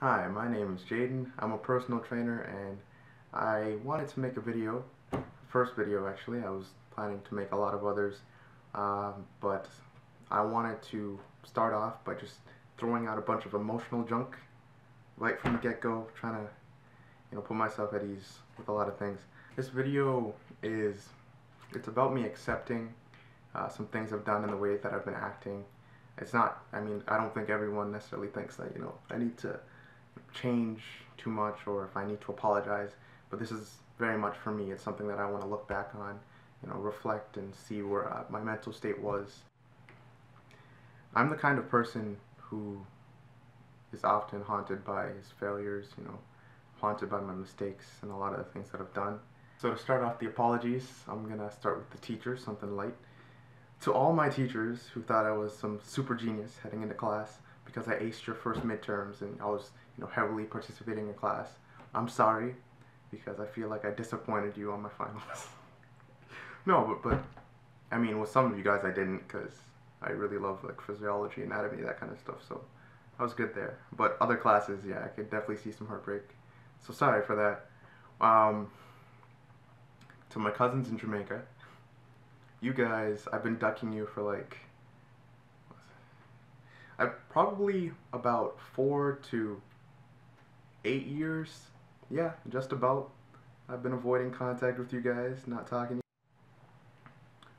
Hi, my name is Jaden. I'm a personal trainer and I wanted to make a video, first video actually. I was planning to make a lot of others, but I wanted to start off by just throwing out a bunch of emotional junk right from the get-go, trying to put myself at ease with a lot of things. This video it's about me accepting some things I've done in the way that I've been acting. It's not, I don't think everyone necessarily thinks that, I need to change too much or if I need to apologize, but this is very much for me. It's something that I want to look back on, reflect and see where my mental state was. I'm the kind of person who is often haunted by his failures, haunted by my mistakes and a lot of the things that I've done. So to start off the apologies, I'm gonna start with the teachers, something light. To all my teachers who thought I was some super genius heading into class because I aced your first midterms and I was, heavily participating in class, I'm sorry because I feel like I disappointed you on my finals. No, but with some of you guys I didn't, because I really love like physiology, anatomy, that kind of stuff, so I was good there. But other classes, yeah, I could definitely see some heartbreak. So sorry for that. To my cousins in Jamaica, you guys, I've been ducking you for like, probably about 4 to 8 years. Yeah, just about. I've been avoiding contact with you guys, not talking to you.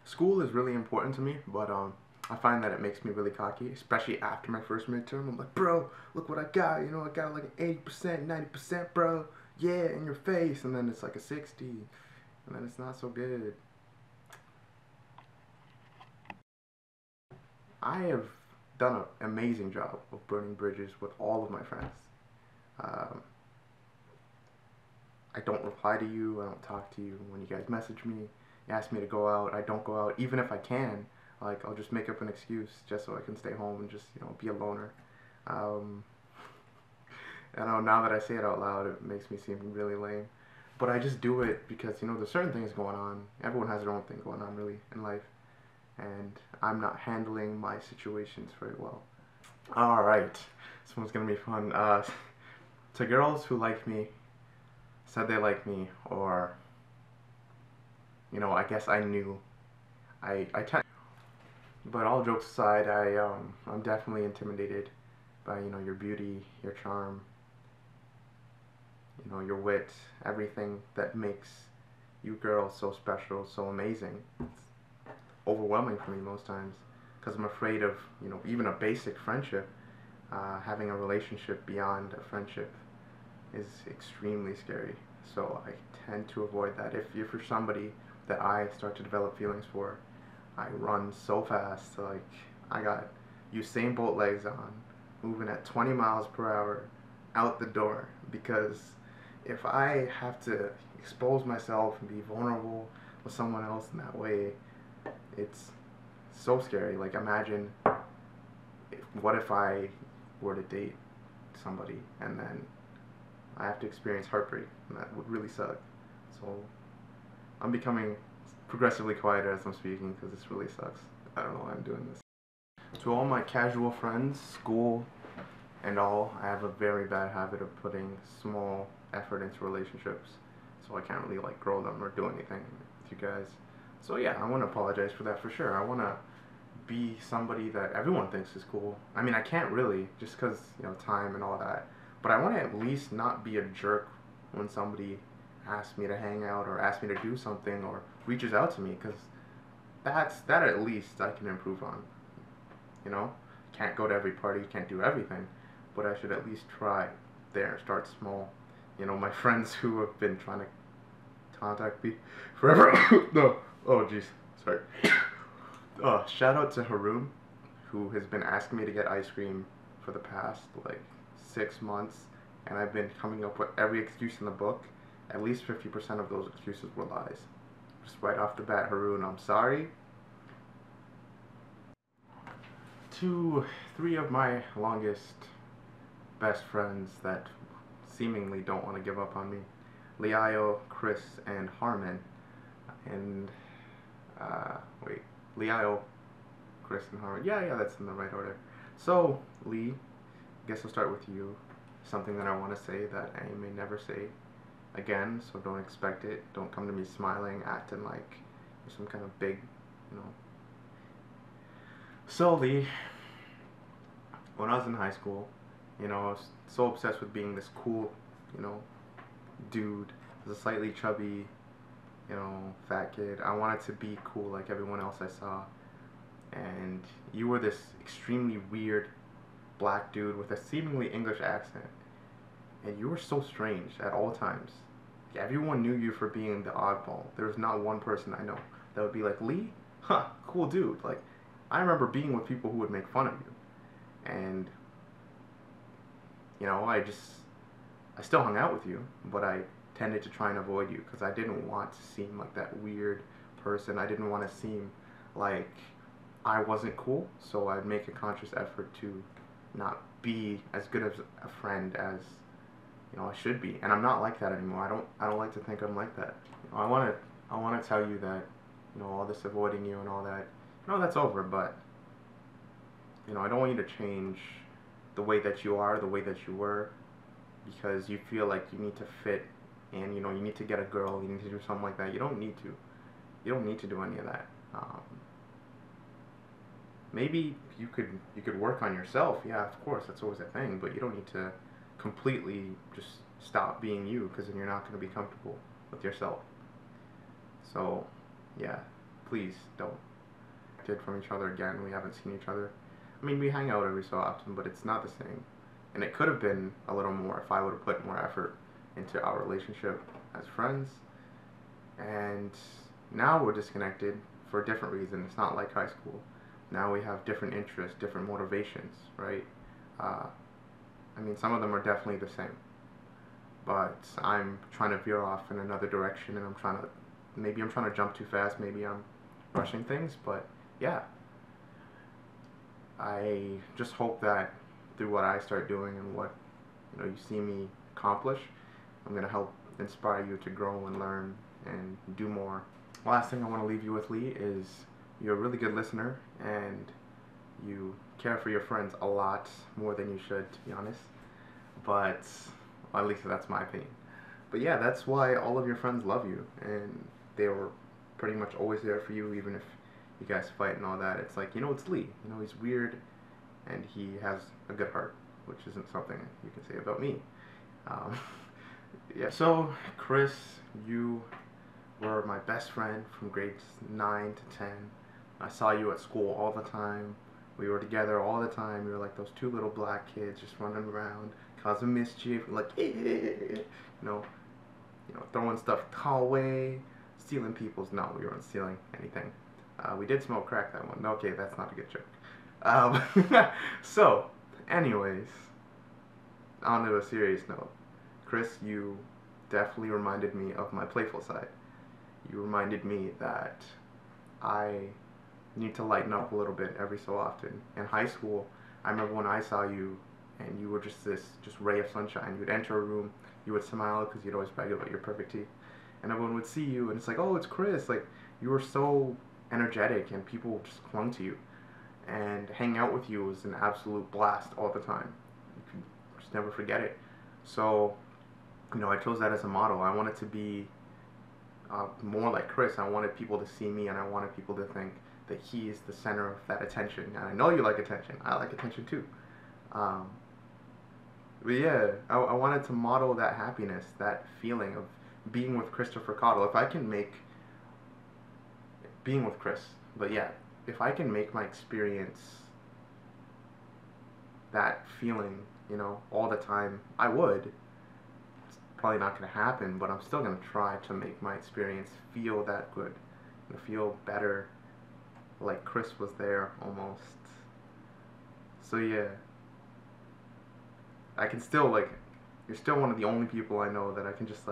School is really important to me, but I find that it makes me really cocky, especially after my first midterm. I'm like, bro, look what I got. I got like an 80%, 90%, bro. Yeah, in your face. And then it's like a 60. And then it's not so good. I have done an amazing job of burning bridges with all of my friends. I don't reply to you, I don't talk to you when you guys message me, you ask me to go out, I don't go out, even if I can, like, I'll just make up an excuse just so I can stay home and just, be a loner. I know now that I say it out loud, it makes me seem really lame, but I just do it because, there's certain things going on, everyone has their own thing going on, really, in life, and I'm not handling my situations very well. Alright, this one's gonna be fun. To girls who like me, said they like me, or I guess I knew. I tend, but all jokes aside, I'm definitely intimidated by your beauty, your charm, your wit, everything that makes you girls so special, so amazing. It's overwhelming for me most times because I'm afraid of even a basic friendship. Having a relationship beyond a friendship is extremely scary, so I tend to avoid that. If you're for somebody that I start to develop feelings for, I run so fast, like I got Usain Bolt legs on, moving at 20 miles per hour out the door, because if I have to expose myself and be vulnerable with someone else in that way, it's so scary. Like, imagine, what if I were to date somebody and then I have to experience heartbreak, and that would really suck. So I'm becoming progressively quieter as I'm speaking because this really sucks. I don't know why I'm doing this. To all my casual friends, school and all, I have a very bad habit of putting small effort into relationships, so I can't really like grow them or do anything with you guys. So yeah, I want to apologize for that for sure. I want to be somebody that everyone thinks is cool. I can't really, just because time and all that. But I want to at least not be a jerk when somebody asks me to hang out or asks me to do something or reaches out to me, because that at least I can improve on. Can't go to every party, can't do everything, but I should at least try there, start small. My friends who have been trying to contact me forever. No, oh jeez, sorry. Shout out to Haroon, who has been asking me to get ice cream for the past like 6 months, and I've been coming up with every excuse in the book. At least 50% of those excuses were lies. Just right off the bat, Haroon, I'm sorry. To 3 of my longest best friends that seemingly don't want to give up on me, Liao, Chris, and Harmon. And, wait, Liao, Chris, and Harmon. Yeah, that's in the right order. So, Lee, I guess I'll start with you. something that I want to say that I may never say again, so don't expect it. Don't come to me smiling, acting like you're some kind of big, you know. So, Lee, when I was in high school, I was so obsessed with being this cool, you know, dude, as a slightly chubby, fat kid. I wanted to be cool like everyone else I saw. And you were this extremely weird black dude with a seemingly English accent. And you were so strange at all times. Everyone knew you for being the oddball. There was not one person I know that would be like, Lee? Huh, cool dude. Like, I remember being with people who would make fun of you. And, I still hung out with you, but I tended to try and avoid you because I didn't want to seem like that weird person. I didn't want to seem like I wasn't cool, so I'd make a conscious effort to not be as good as a friend as I should be. And I'm not like that anymore. I don't like to think I'm like that. I want to tell you that all this avoiding you and all that, that's over. But I don't want you to change the way that you are, the way that you were, because you feel like you need to fit and you need to get a girl, you need to do something like that. You don't need to. You don't need to do any of that. Maybe you could work on yourself. Yeah, of course, that's always a thing. But you don't need to completely just stop being you, because then you're not going to be comfortable with yourself. So, yeah, please don't get from each other again. We haven't seen each other. I mean, we hang out every so often, but it's not the same. And it could have been a little more if I would have put more effort into our relationship as friends. And now we're disconnected for a different reason. It's not like high school. Now we have different interests, different motivations, right? I mean, some of them are definitely the same. But I'm trying to veer off in another direction, and maybe I'm trying to jump too fast, maybe I'm rushing things, but yeah. I just hope that through what I start doing and what you see me accomplish, I'm going to help inspire you to grow and learn and do more. Last thing I want to leave you with, Lee, is you're a really good listener and you care for your friends a lot more than you should, to be honest. But, well, at least that's my opinion. But yeah, that's why all of your friends love you, and they were pretty much always there for you, even if you guys fight and all that. It's like, it's Lee. He's weird and he has a good heart, which isn't something you can say about me. Yeah. So, Chris, you were my best friend from grades 9 to 10. I saw you at school all the time. We were together all the time. We were like those two little black kids just running around, causing mischief, like, throwing stuff the hallway, stealing people's. No, we weren't stealing anything. We did smoke crack that one. Okay, that's not a good joke. So, anyways, on to a serious note. Chris, you definitely reminded me of my playful side. You reminded me that I need to lighten up a little bit every so often. In high school, I remember when I saw you and you were just ray of sunshine. You'd enter a room, you would smile because you'd always brag about your perfect teeth. And everyone would see you and it's like, oh, it's Chris. Like, you were so energetic and people just clung to you. And hanging out with you was an absolute blast all the time. You could just never forget it. So, I chose that as a model. I wanted to be more like Chris. I wanted people to see me and I wanted people to think that he is the center of that attention. And I know you like attention. I like attention too. But yeah, I wanted to model that happiness, that feeling of being with Christopher Cottle. If I can make being with Chris, but yeah, if I can make my experience that feeling, all the time, I would. It's probably not going to happen, but I'm still going to try to make my experience feel that good, feel better, like Chris was there almost. So yeah, I can still, you're still one of the only people I know that I can just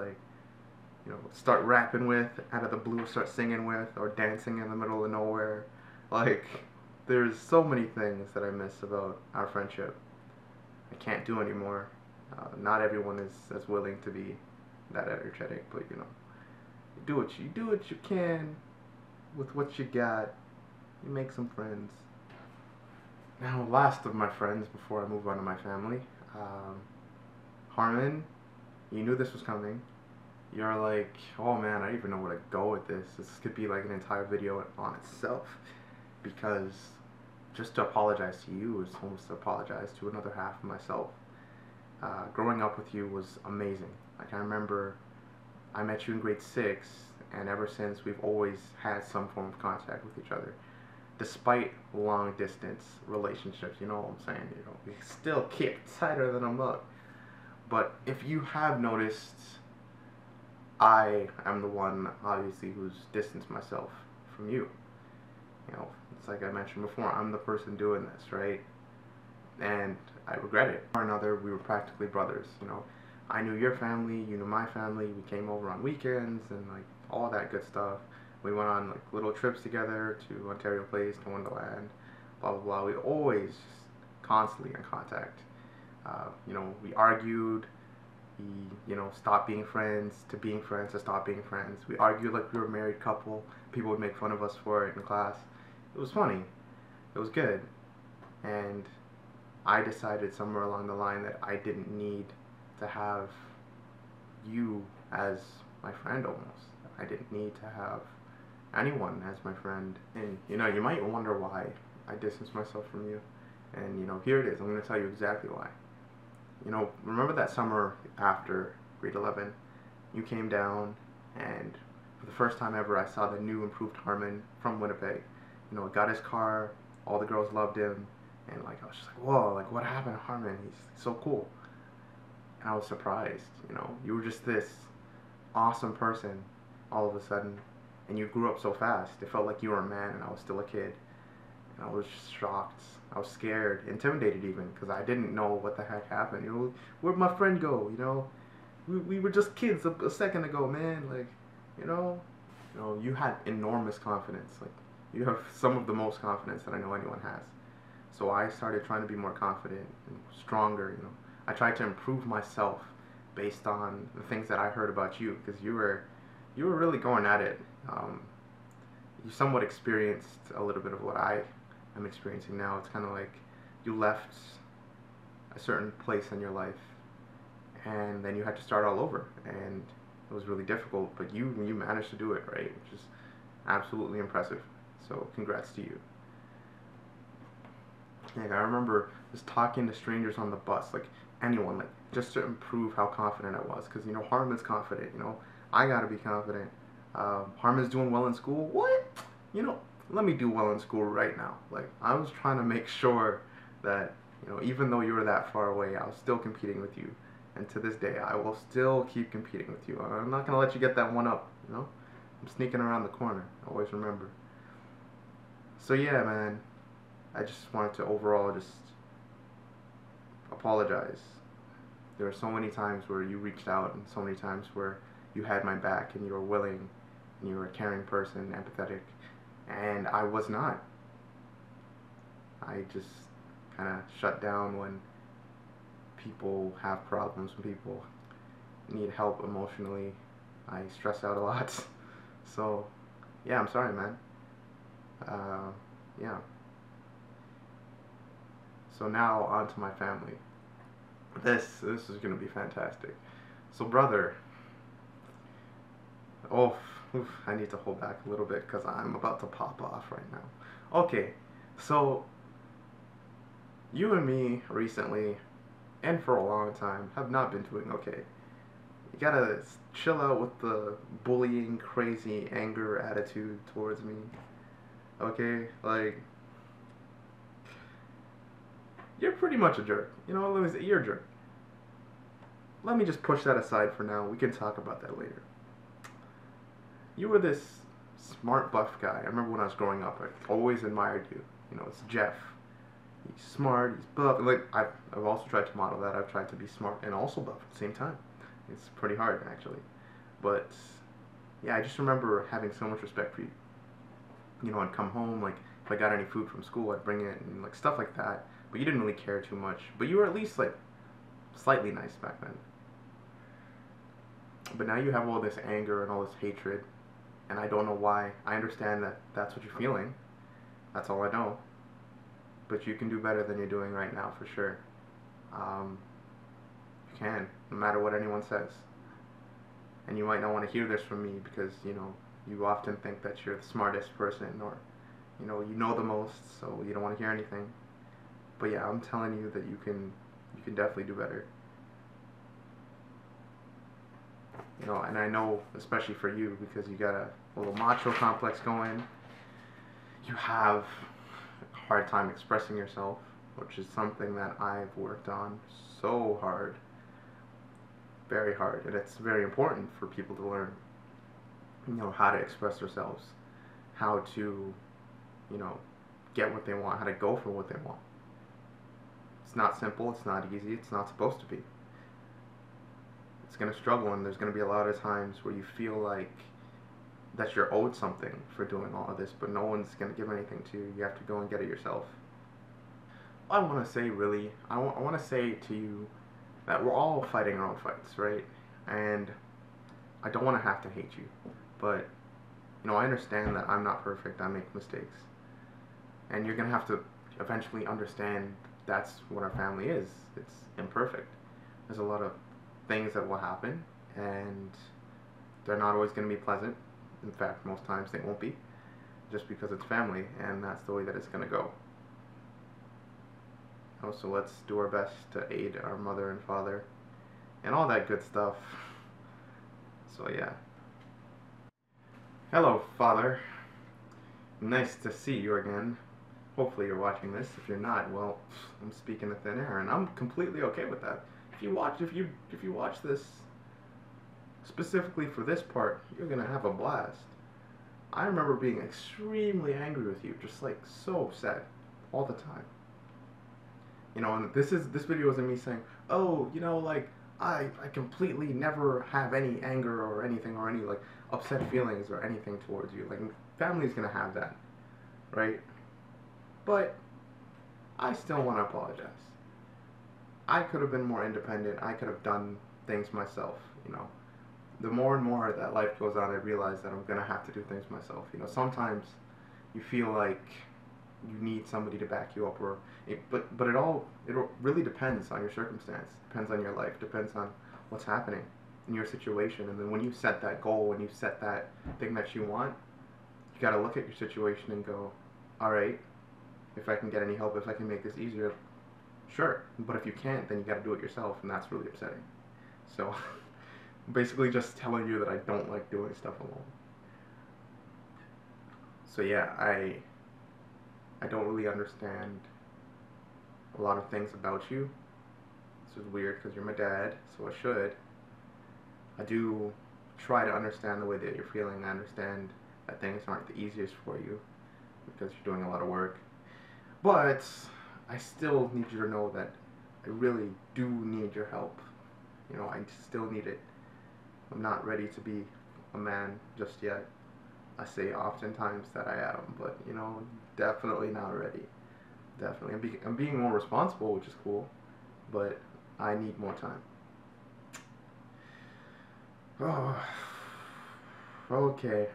start rapping with out of the blue, start singing with, or dancing in the middle of nowhere. There's so many things that I miss about our friendship. I can't do anymore. Not everyone is as willing to be that energetic, but you do what you can with what you got. You make some friends. Now, last of my friends before I move on to my family. Harmon, you knew this was coming. You're like, oh man, I don't even know where to go with this. This could be like an entire video on itself. Because just to apologize to you is almost to apologize to another half of myself. Growing up with you was amazing. Like, I remember I met you in grade 6, and ever since we've always had some form of contact with each other. Despite long distance relationships, you know what I'm saying? You know, we still kick tighter than a mug. But if you have noticed, I am the one, obviously, who's distanced myself from you. You know, it's like I mentioned before, I'm the person doing this, right? And I regret it. Or another, we were practically brothers, you know. I knew your family, you knew my family, we came over on weekends and like all that good stuff. We went on like little trips together to Ontario Place, to Wonderland, blah blah blah. We always just constantly in contact. You know, we argued, we, you know, stopped being friends, to being friends, to stop being friends. We argued like we were a married couple. People would make fun of us for it in class. It was funny. It was good. And I decided somewhere along the line that I didn't need to have you as my friend almost. I didn't need to have anyone as my friend. And, you know, you might wonder why I distanced myself from you. And, you know, here it is. I'm going to tell you exactly why. You know, remember that summer after grade 11, you came down, and for the first time ever, I saw the new improved Harmon from Winnipeg. You know, got his car, all the girls loved him, and like I was just like, whoa, like what happened to Harmon? He's so cool. And I was surprised, you know, you were just this awesome person all of a sudden, and you grew up so fast. It felt like you were a man and I was still a kid. And I was just shocked. I was scared, intimidated even, because I didn't know what the heck happened. You know, where'd my friend go? You know, we were just kids a second ago, man. Like, you know, you had enormous confidence. Like, you have some of the most confidence that I know anyone has. So I started trying to be more confident and stronger. You know, I tried to improve myself based on the things that I heard about you, because you were really going at it. You somewhat experienced a little bit of what I am experiencing now. It's kind of like you left a certain place in your life, and then you had to start all over, and it was really difficult. But you managed to do it, right? Which is absolutely impressive. So congrats to you. Like, I remember just talking to strangers on the bus, like anyone, like just to improve how confident I was. Because, you know, Harmon's confident, you know, I gotta be confident. Harmon's doing well in school. What? You know, let me do well in school right now. Like, I was trying to make sure that, you know, even though you were that far away, I was still competing with you. And to this day, I will still keep competing with you. I'm not gonna let you get that one up, you know? I'm sneaking around the corner. Always remember. So yeah, man, I just wanted to overall just apologize. There were so many times where you reached out, and so many times where you had my back and you were willing and you were a caring person, empathetic, and I was not. I just kind of shut down when people have problems, when people need help emotionally. I stress out a lot. So yeah, I'm sorry, man. Yeah. So now on to my family. This is gonna be fantastic. So brother, oh, oof, I need to hold back a little bit because I'm about to pop off right now. Okay, so you and me recently, and for a long time, have not been doing okay. You gotta chill out with the bullying, crazy anger attitude towards me. Okay, like, you're pretty much a jerk. You know, let me say, you're a jerk. Let me just push that aside for now. We can talk about that later. You were this smart, buff guy. I remember when I was growing up, I always admired you. You know, it's Jeff. He's smart, he's buff. Like, I've also tried to model that. I've tried to be smart and also buff at the same time. It's pretty hard, actually. But, yeah, I just remember having so much respect for you. You know, I'd come home, like, if I got any food from school, I'd bring it, and, like, stuff like that. But you didn't really care too much. But you were at least, like, slightly nice back then. But now you have all this anger and all this hatred, and I don't know why. I understand that that's what you're feeling. That's all I know. But you can do better than you're doing right now, for sure. You can, no matter what anyone says. And you might not want to hear this from me because, you often think that you're the smartest person, or, you know the most, so you don't want to hear anything. But yeah, I'm telling you that you can definitely do better. And I know, especially for you, because you got a little macho complex going, you have a hard time expressing yourself, which is something that I've worked on so hard, very hard, and it's very important for people to learn, how to express themselves, how to, get what they want, how to go for what they want. It's not simple, it's not easy, it's not supposed to be. It's going to struggle, and there's going to be a lot of times where you feel like that you're owed something for doing all of this, but no one's going to give anything to you. You have to go and get it yourself. I want to say, really, I want to say to you that we're all fighting our own fights, right? And I don't want to have to hate you, but, I understand that I'm not perfect, I make mistakes. And you're going to have to eventually understand that's what our family is. It's imperfect. There's a lot of things that will happen, and they're not always going to be pleasant. In fact, most times they won't be, just because it's family, and that's the way that it's going to go. So let's do our best to aid our mother and father, and all that good stuff. So yeah. Hello, Father. Nice to see you again. Hopefully you're watching this. If you're not, well, I'm speaking to thin air, and I'm completely okay with that. If you watch this specifically for this part, you're gonna have a blast. I remember being extremely angry with you, just like so sad, all the time. And this video isn't me saying, oh, I completely never have any anger or anything, or any like upset feelings or anything towards you. Like, family's gonna have that, right? But I still want to apologize. I could have been more independent. I could have done things myself. The more and more that life goes on, I realize that I'm gonna have to do things myself. Sometimes you feel like you need somebody to back you up, but it really depends on your circumstance. Depends on your life. Depends on what's happening in your situation. And then when you set that goal, when you set that thing that you want, you got to look at your situation and go, all right, if I can get any help, if I can make this easier, sure. But if you can't, then you got to do it yourself, and that's really upsetting. So basically just telling you that I don't like doing stuff alone. So yeah, I don't really understand a lot of things about you. This is weird because you're my dad, so I should. I do try to understand the way that you're feeling. I understand that things aren't the easiest for you because you're doing a lot of work. But I still need you to know that I really do need your help. I still need it. I'm not ready to be a man just yet. I say oftentimes that I am, but definitely not ready. Definitely. I'm being more responsible, which is cool, but I need more time. Oh, okay.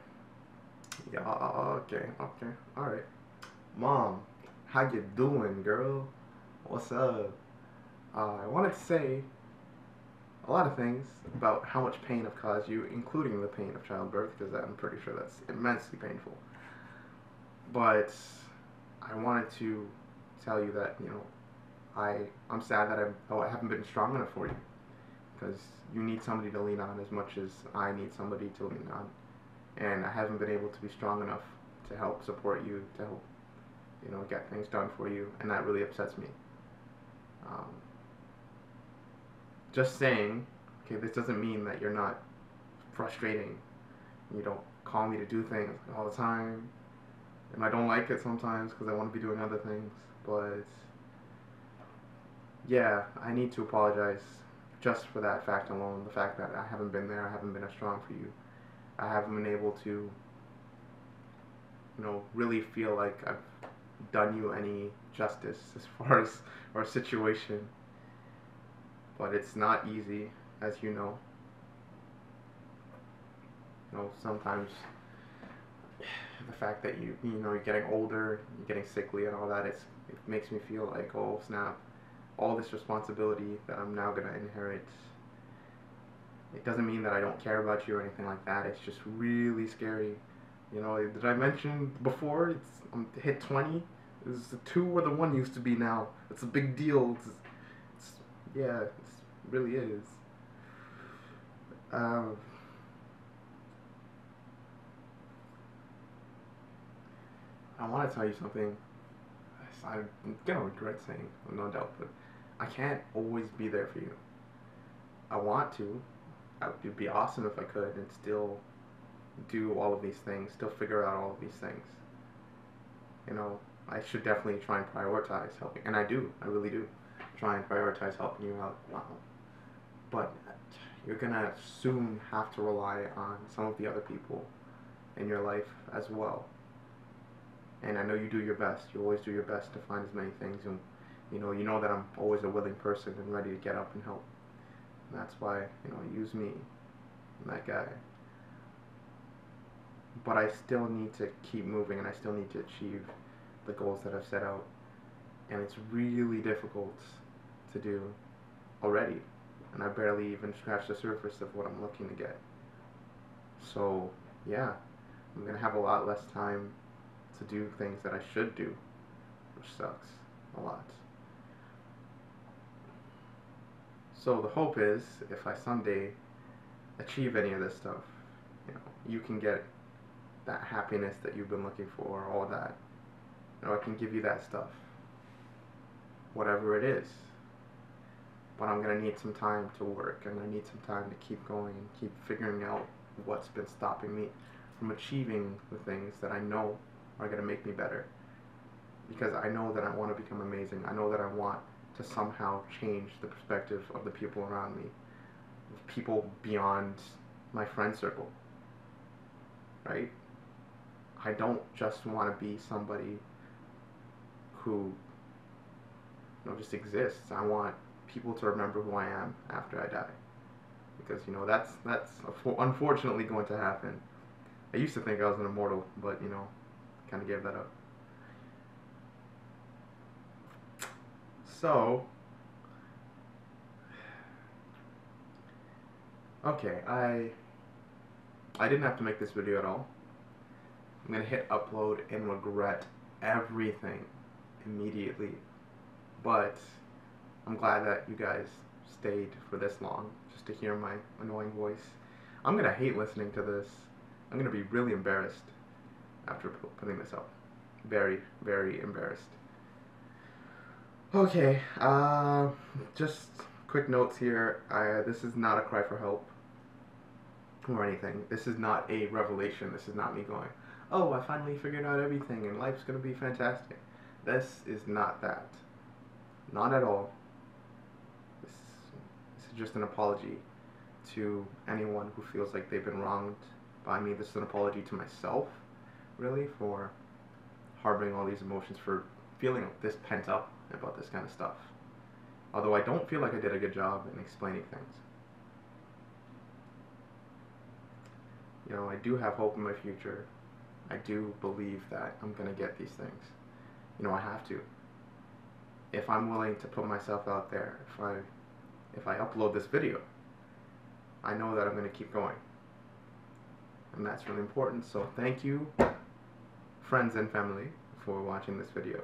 Yeah, okay. Alright. Mom, how you doing, girl? What's up? I wanted to say a lot of things about how much pain I've caused you, including the pain of childbirth, because I'm pretty sure that's immensely painful. But I wanted to tell you that, I'm sad that I haven't been strong enough for you, because you need somebody to lean on as much as I need somebody to lean on, and I haven't been able to be strong enough to help support you, to help, get things done for you, and that really upsets me. Just saying, okay, this doesn't mean that you're not frustrating. You don't call me to do things all the time, and I don't like it sometimes because I want to be doing other things, but yeah, I need to apologize just for that fact alone, the fact that I haven't been there, I haven't been as strong for you. I haven't been able to, really feel like I've done you any justice as far as our situation. But it's not easy, as you know. Sometimes the fact that you're getting older, you're getting sickly and all that, it makes me feel like, oh snap, all this responsibility that I'm now gonna inherit. It doesn't mean that I don't care about you or anything like that. It's just really scary. You know, did I mention before? I'm hit 20. It's the 2 where the 1 used to be now. It's a big deal. It's yeah, it really is. Um, I want to tell you something. I'm gonna regret saying, no doubt, but I can't always be there for you. I want to. It'd be awesome if I could and still do all of these things, still figure out all of these things. You know, I should definitely try and prioritize helping, and I do. I really do. Try and prioritize helping you out. Wow. But you're gonna soon have to rely on some of the other people in your life as well. And I know you do your best. You always do your best to find as many things, and you know that I'm always a willing person and ready to get up and help. And that's why use me, I'm that guy. But I still need to keep moving, and I still need to achieve the goals that I've set out. And it's really difficult to do already, and I barely even scratched the surface of what I'm looking to get. So yeah, I'm gonna have a lot less time to do things that I should do, which sucks a lot. So the hope is, if I someday achieve any of this stuff, you can get that happiness that you've been looking for, all that. I can give you that stuff, whatever it is. But I'm gonna need some time to work, and I need some time to keep going and keep figuring out what's been stopping me from achieving the things that I know are gonna make me better. Because I know that I want to become amazing. I know that I want to somehow change the perspective of the people around me, people beyond my friend circle, right? I don't just want to be somebody who just exists. I want people to remember who I am after I die, because that's unfortunately going to happen. I used to think I was an immortal, but kind of gave that up. So okay, I didn't have to make this video at all. I'm gonna hit upload and regret everything immediately. But I'm glad that you guys stayed for this long just to hear my annoying voice. I'm gonna hate listening to this. I'm gonna be really embarrassed after putting this up. Very, very embarrassed. Okay, just quick notes here. This is not a cry for help or anything. This is not a revelation. This is not me going, oh, I finally figured out everything and life's gonna be fantastic. This is not that. Not at all. This is just an apology to anyone who feels like they've been wronged by me. This is an apology to myself, really, for harboring all these emotions, for feeling this pent up about this kind of stuff. Although I don't feel like I did a good job in explaining things. I do have hope in my future. I do believe that I'm going to get these things. I have to. If I'm willing to put myself out there, if I upload this video, I know that I'm going to keep going. And that's really important. So thank you, friends and family, for watching this video.